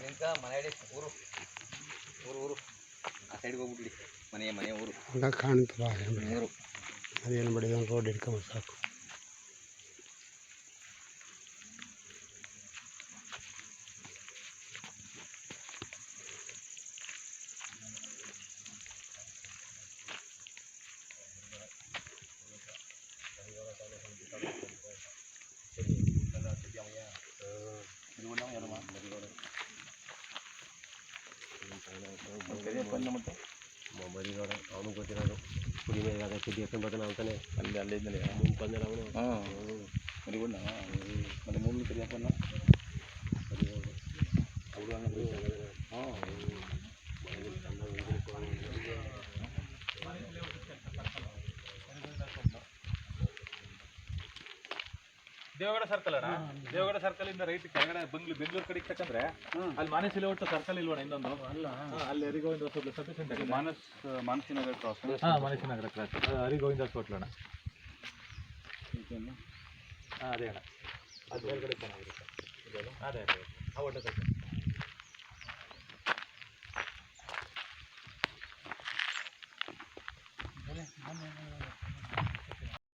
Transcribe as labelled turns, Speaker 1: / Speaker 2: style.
Speaker 1: ನಿಂತ ಮನೆ ಊರು ಊರು ಊರು ಆ ಸೈಡ್ಗೆ ಹೋಗ್ಬಿಟ್ಬಿಡಿ ಮನೆ ಊರು
Speaker 2: ಹಂಗ ಕಾಣ್ತಲ್ಲ
Speaker 1: ಊರು
Speaker 2: ಅದೇನು ಮಾಡಿದ ರೋಡ್ ಹಿಡ್ಕೊಂಬ ಸಾಕು.
Speaker 3: ಮರಿಗೋಡ ಅವನು ಗೊತ್ತಿರೋದು ಕುಡಿ ಮೇಲೆ ಅದೇ ತಿದ್ದಿ ಎತ್ಕೊಂಡು ಬರ್ತಾನೆ ಅಂತಾನೆ ಅಲ್ಲಿ ಇದ್ದಲ್ಲಿ ಬಂದಿಲ್ಲ ಅವನು ಮರಿಗೋಡ ಮತ್ತೆ ಮೂರು ಕರಿಯಪ್ಪನ ಅವರು
Speaker 4: ದೇವಗಡ ಸರ್ಕಲ್ ಅಣ್ಣ. ದೇವಗಡ ಸರ್ಕಲ್ ಇಂದ ರೈಟ್ ಕೆಳಗಡೆ ಬೆಂಗಳೂರು ಕಡೆಗೆ ತಕ್ಕಂದ್ರೆ ಅಲ್ಲಿ ಮಾನಸ್ ಇಲೆ ಒಟ್ಟು ಸರ್ಕಲ್ ಇಲ್ವಣ ಇನ್ನೊಂದು ಅಲ್ಲಿ Harigovinda hotel sufficient
Speaker 3: Manasinagar cross
Speaker 4: Manasinagar cross Harigovinda hotel ಅಣ್ಣ. ಅದೇ ಅಣ್ಣ ಅದು ಮೇಲ್ಗಡೆ ಚೆನ್ನಾಗಿರುತ್ತೆ. ಅದೇ ಆ ಒಟ್ಟು ತಕ್ಕ